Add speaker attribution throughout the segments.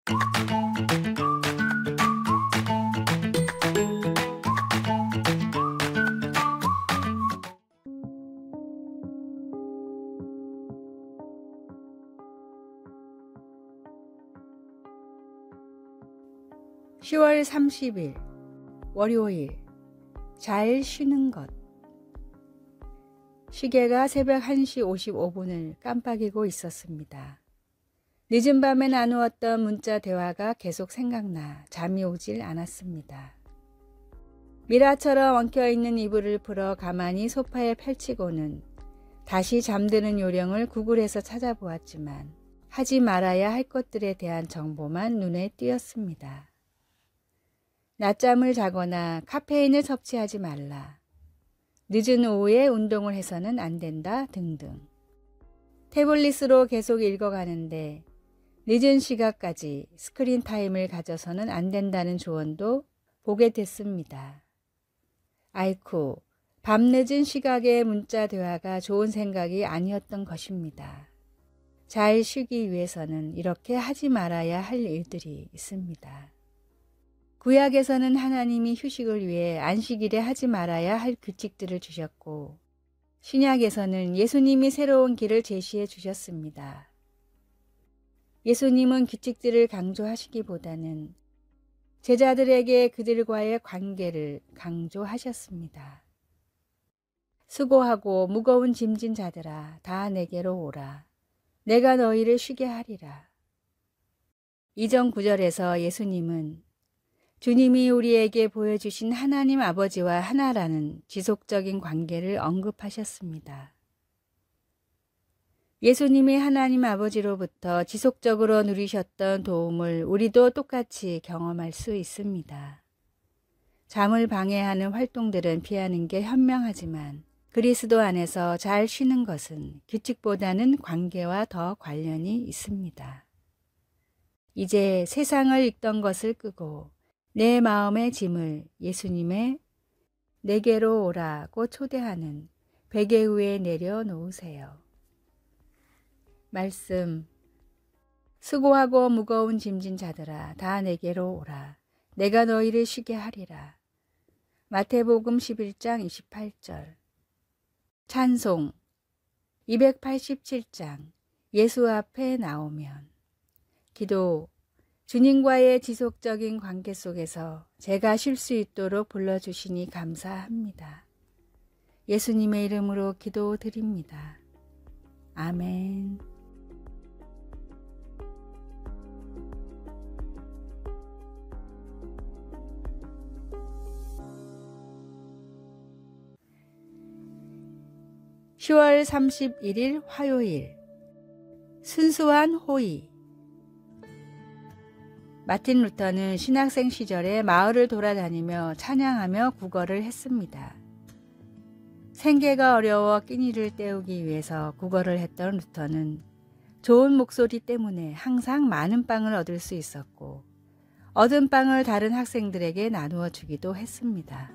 Speaker 1: (10월 30일) 월요일. 잘 쉬는 것. 시계가 새벽 1시 55분을 깜빡이고 있었습니다. 늦은 밤에 나누었던 문자 대화가 계속 생각나 잠이 오질 않았습니다. 미라처럼 엉켜있는 이불을 풀어 가만히 소파에 펼치고는 다시 잠드는 요령을 구글에서 찾아보았지만 하지 말아야 할 것들에 대한 정보만 눈에 띄었습니다. 낮잠을 자거나 카페인을 섭취하지 말라, 늦은 오후에 운동을 해서는 안 된다 등등. 태블릿으로 계속 읽어가는데 늦은 시각까지 스크린 타임을 가져서는 안 된다는 조언도 보게 됐습니다. 아이쿠, 밤늦은 시각에 문자 대화가 좋은 생각이 아니었던 것입니다. 잘 쉬기 위해서는 이렇게 하지 말아야 할 일들이 있습니다. 구약에서는 하나님이 휴식을 위해 안식일에 하지 말아야 할 규칙들을 주셨고, 신약에서는 예수님이 새로운 길을 제시해 주셨습니다. 예수님은 규칙들을 강조하시기보다는 제자들에게 그들과의 관계를 강조하셨습니다. 수고하고 무거운 짐진 자들아, 다 내게로 오라. 내가 너희를 쉬게 하리라. 이전 구절에서 예수님은 주님이 우리에게 보여주신 하나님 아버지와 하나라는 지속적인 관계를 언급하셨습니다. 예수님이 하나님 아버지로부터 지속적으로 누리셨던 도움을 우리도 똑같이 경험할 수 있습니다. 잠을 방해하는 활동들은 피하는 게 현명하지만 그리스도 안에서 잘 쉬는 것은 규칙보다는 관계와 더 관련이 있습니다. 이제 세상을 읽던 것을 끄고 내 마음의 짐을 예수님의 내게로 오라고 초대하는 베개 위에 내려놓으세요. 말씀. 수고하고 무거운 짐진 자들아, 다 내게로 오라. 내가 너희를 쉬게 하리라. 마태복음 11장 28절. 찬송. 287장. 예수 앞에 나오면. 기도. 주님과의 지속적인 관계 속에서 제가 쉴 수 있도록 불러주시니 감사합니다. 예수님의 이름으로 기도드립니다. 아멘. (10월 31일) 화요일. 순수한 호의. 마틴 루터는 신학생 시절에 마을을 돌아다니며 찬양하며 구걸을 했습니다. 생계가 어려워 끼니를 때우기 위해서 구걸을 했던 루터는 좋은 목소리 때문에 항상 많은 빵을 얻을 수 있었고, 얻은 빵을 다른 학생들에게 나누어 주기도 했습니다.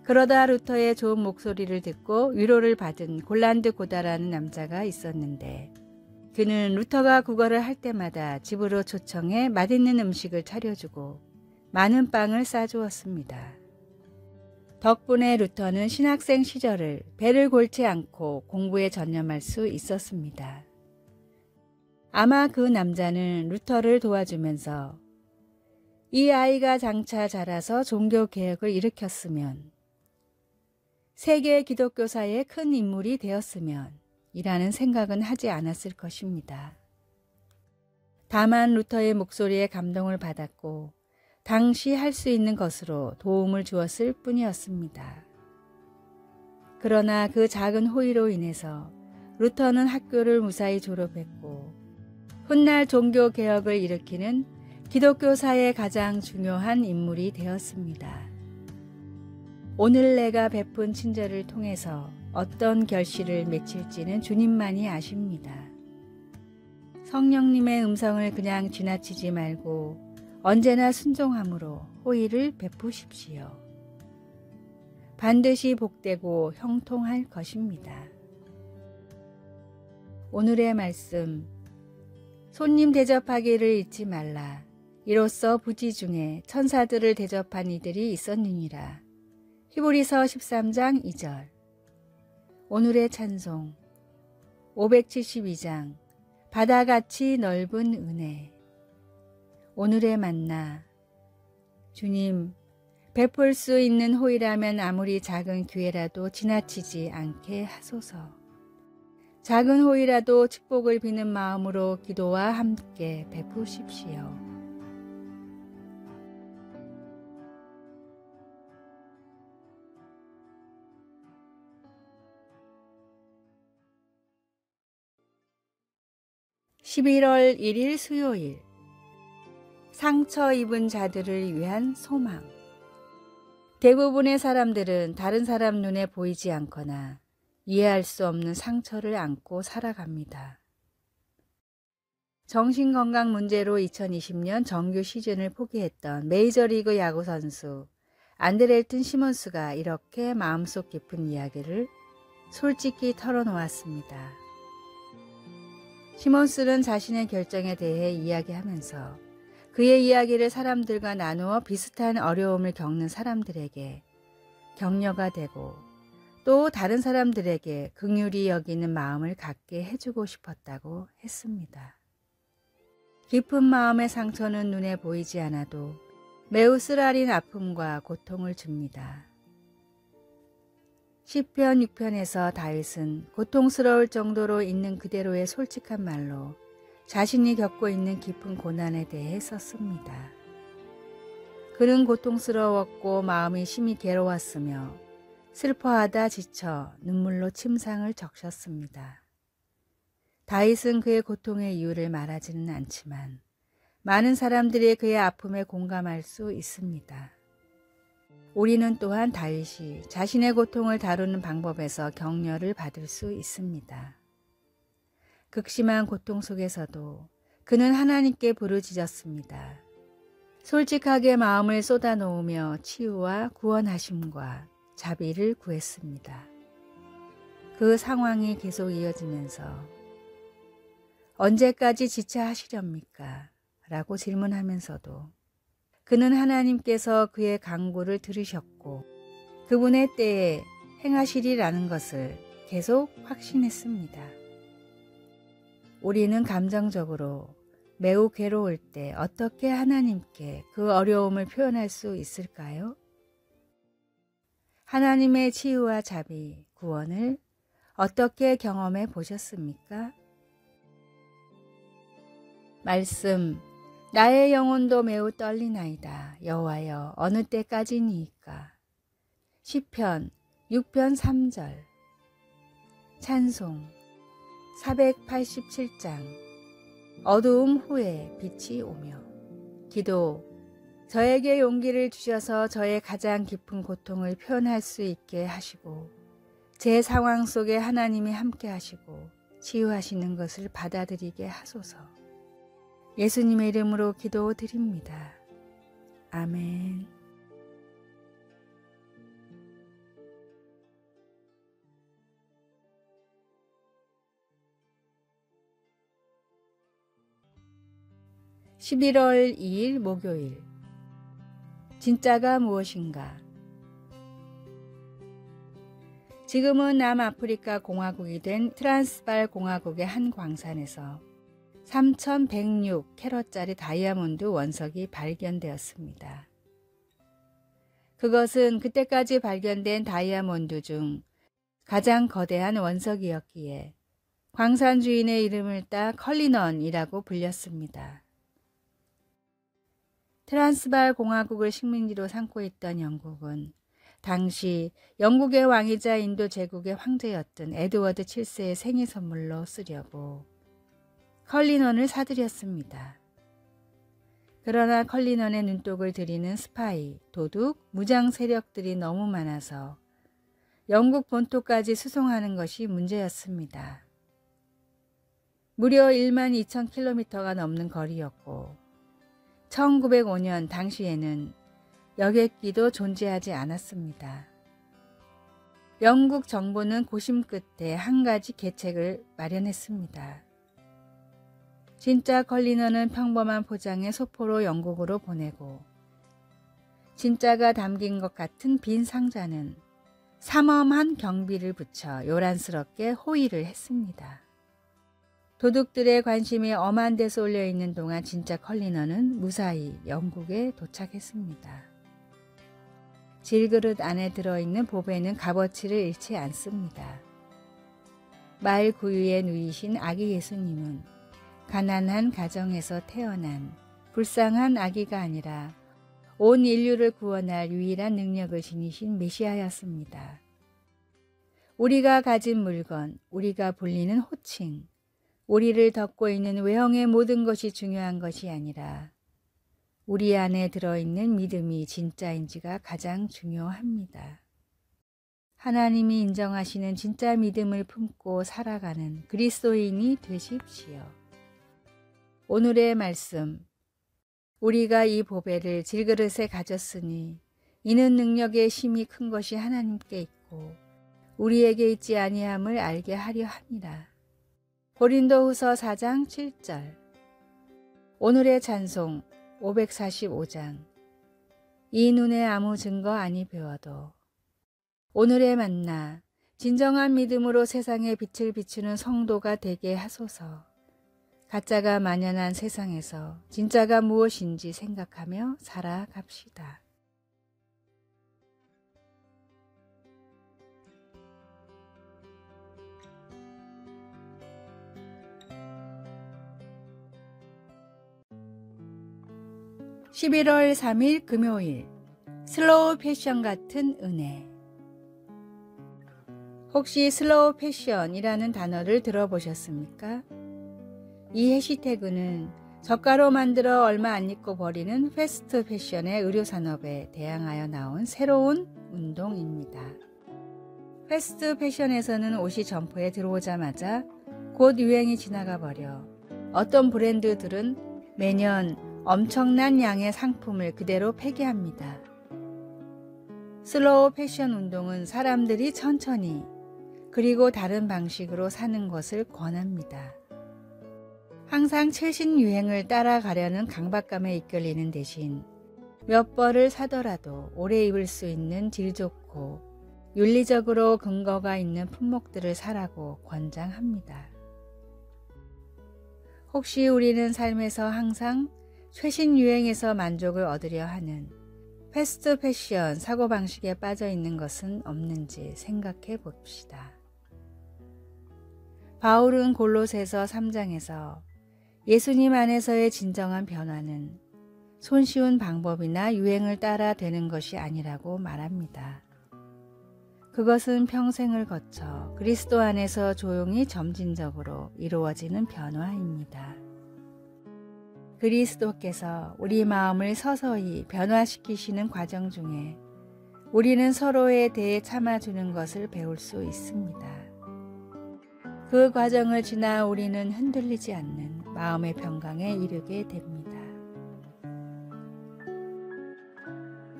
Speaker 1: 그러다 루터의 좋은 목소리를 듣고 위로를 받은 골란드 고다라는 남자가 있었는데, 그는 루터가 구걸을 할 때마다 집으로 초청해 맛있는 음식을 차려주고 많은 빵을 싸주었습니다. 덕분에 루터는 신학생 시절을 배를 골지 않고 공부에 전념할 수 있었습니다. 아마 그 남자는 루터를 도와주면서 이 아이가 장차 자라서 종교개혁을 일으켰으면, 세계 기독교사의 큰 인물이 되었으면 이라는 생각은 하지 않았을 것입니다. 다만 루터의 목소리에 감동을 받았고 당시 할 수 있는 것으로 도움을 주었을 뿐이었습니다. 그러나 그 작은 호의로 인해서 루터는 학교를 무사히 졸업했고 훗날 종교개혁을 일으키는 기독교사의 가장 중요한 인물이 되었습니다. 오늘 내가 베푼 친절을 통해서 어떤 결실을 맺힐지는 주님만이 아십니다. 성령님의 음성을 그냥 지나치지 말고 언제나 순종함으로 호의를 베푸십시오. 반드시 복되고 형통할 것입니다. 오늘의 말씀. 손님 대접하기를 잊지 말라. 이로써 부지 중에 천사들을 대접한 이들이 있었느니라. 히브리서 13장 2절. 오늘의 찬송 572장 바다같이 넓은 은혜. 오늘의 만나. 주님, 베풀 수 있는 호의라면 아무리 작은 기회라도 지나치지 않게 하소서. 작은 호의라도 축복을 비는 마음으로 기도와 함께 베푸십시오. (11월 1일) 수요일. 상처 입은 자들을 위한 소망. 대부분의 사람들은 다른 사람 눈에 보이지 않거나 이해할 수 없는 상처를 안고 살아갑니다. 정신건강 문제로 2020년 정규 시즌을 포기했던 메이저리그 야구 선수 안드렐튼 시몬스가 이렇게 마음속 깊은 이야기를 솔직히 털어놓았습니다. 시몬스는 자신의 결정에 대해 이야기하면서 그의 이야기를 사람들과 나누어 비슷한 어려움을 겪는 사람들에게 격려가 되고 또 다른 사람들에게 긍휼히 여기는 마음을 갖게 해주고 싶었다고 했습니다. 깊은 마음의 상처는 눈에 보이지 않아도 매우 쓰라린 아픔과 고통을 줍니다. 시편 6편에서 다윗은 고통스러울 정도로 있는 그대로의 솔직한 말로 자신이 겪고 있는 깊은 고난에 대해 썼습니다. 그는 고통스러웠고 마음이 심히 괴로웠으며 슬퍼하다 지쳐 눈물로 침상을 적셨습니다. 다윗은 그의 고통의 이유를 말하지는 않지만 많은 사람들이 그의 아픔에 공감할 수 있습니다. 우리는 또한 다윗이 자신의 고통을 다루는 방법에서 격려를 받을 수 있습니다. 극심한 고통 속에서도 그는 하나님께 부르짖었습니다. 솔직하게 마음을 쏟아놓으며 치유와 구원하심과 자비를 구했습니다. 그 상황이 계속 이어지면서 언제까지 지체하시렵니까? 라고 질문하면서도 그는 하나님께서 그의 간구를 들으셨고 그분의 때에 행하시리라는 것을 계속 확신했습니다. 우리는 감정적으로 매우 괴로울 때 어떻게 하나님께 그 어려움을 표현할 수 있을까요? 하나님의 치유와 자비, 구원을 어떻게 경험해 보셨습니까? 말씀, 나의 영혼도 매우 떨리나이다. 여호와여, 어느 때까지니이까? 시편 6편 3절. 찬송 487장. 어두움 후에 빛이 오며. 기도, 저에게 용기를 주셔서 저의 가장 깊은 고통을 표현할 수 있게 하시고 제 상황 속에 하나님이 함께 하시고 치유하시는 것을 받아들이게 하소서. 예수님의 이름으로 기도드립니다. 아멘. (11월 2일) 목요일. 진짜가 무엇인가? 지금은 남아프리카 공화국이 된 트란스발 공화국의 한 광산에서 3,106캐럿짜리 다이아몬드 원석이 발견되었습니다. 그것은 그때까지 발견된 다이아몬드 중 가장 거대한 원석이었기에 광산 주인의 이름을 따 컬리넌이라고 불렸습니다. 트란스발 공화국을 식민지로 삼고 있던 영국은 당시 영국의 왕이자 인도 제국의 황제였던 에드워드 7세의 생일 선물로 쓰려고 컬리넌을 사들였습니다. 그러나 컬리넌의 눈독을 들이는 스파이, 도둑, 무장 세력들이 너무 많아서 영국 본토까지 수송하는 것이 문제였습니다. 무려 12,000km가 넘는 거리였고 1905년 당시에는 여객기도 존재하지 않았습니다. 영국 정부는 고심 끝에 한 가지 계책을 마련했습니다. 진짜 컬리너는 평범한 포장의 소포로 영국으로 보내고 진짜가 담긴 것 같은 빈 상자는 삼엄한 경비를 붙여 요란스럽게 호의를 했습니다. 도둑들의 관심이 엄한 데 쏠려 있는 동안 진짜 컬리너는 무사히 영국에 도착했습니다. 질그릇 안에 들어있는 보배는 값어치를 잃지 않습니다. 말 구유에 누이신 아기 예수님은 가난한 가정에서 태어난 불쌍한 아기가 아니라 온 인류를 구원할 유일한 능력을 지니신 메시아였습니다. 우리가 가진 물건, 우리가 불리는 호칭, 우리를 덮고 있는 외형의 모든 것이 중요한 것이 아니라 우리 안에 들어있는 믿음이 진짜인지가 가장 중요합니다. 하나님이 인정하시는 진짜 믿음을 품고 살아가는 그리스도인이 되십시오. 오늘의 말씀, 우리가 이 보배를 질그릇에 가졌으니 이는 능력의 힘이 큰 것이 하나님께 있고 우리에게 있지 아니함을 알게 하려 함이라. 고린도후서 4장 7절. 오늘의 찬송 545장. 이 눈에 아무 증거 아니 배워도. 오늘의 만나, 진정한 믿음으로 세상에 빛을 비추는 성도가 되게 하소서. 가짜가 만연한 세상에서 진짜가 무엇인지 생각하며 살아갑시다. (11월 3일) 금요일, 슬로우 패션 같은 은혜. 혹시 슬로우 패션이라는 단어를 들어보셨습니까? 이 해시태그는 저가로 만들어 얼마 안 입고 버리는 패스트 패션의 의료산업에 대항하여 나온 새로운 운동입니다. 패스트 패션에서는 옷이 점포에 들어오자마자 곧 유행이 지나가 버려 어떤 브랜드들은 매년 엄청난 양의 상품을 그대로 폐기합니다. 슬로우 패션 운동은 사람들이 천천히 그리고 다른 방식으로 사는 것을 권합니다. 항상 최신 유행을 따라가려는 강박감에 이끌리는 대신 몇 벌을 사더라도 오래 입을 수 있는 질 좋고 윤리적으로 근거가 있는 품목들을 사라고 권장합니다. 혹시 우리는 삶에서 항상 최신 유행에서 만족을 얻으려 하는 패스트 패션 사고방식에 빠져 있는 것은 없는지 생각해 봅시다. 바울은 골로새서 3장에서 예수님 안에서의 진정한 변화는 손쉬운 방법이나 유행을 따라 되는 것이 아니라고 말합니다. 그것은 평생을 거쳐 그리스도 안에서 조용히 점진적으로 이루어지는 변화입니다. 그리스도께서 우리 마음을 서서히 변화시키시는 과정 중에 우리는 서로에 대해 참아주는 것을 배울 수 있습니다. 그 과정을 지나 우리는 흔들리지 않는 마음의 평강에 이르게 됩니다.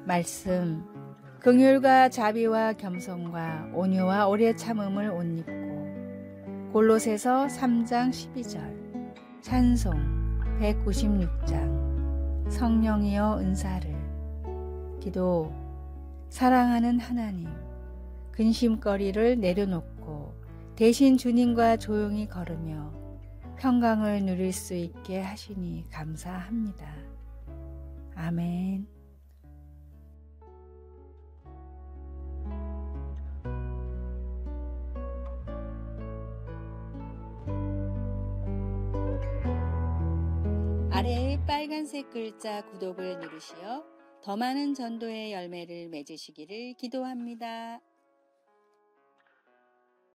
Speaker 1: 말씀, 긍휼과 자비와 겸손과 온유와 오래 참음을 옷 입고. 골로새서 3장 12절. 찬송 196장. 성령이여 은사를. 기도. 사랑하는 하나님, 근심거리를 내려놓고 대신 주님과 조용히 걸으며 평강을 누릴 수 있게 하시니 감사합니다. 아멘. 아래의 빨간색 글자 구독을 누르시어 더 많은 전도의 열매를 맺으시기를 기도합니다.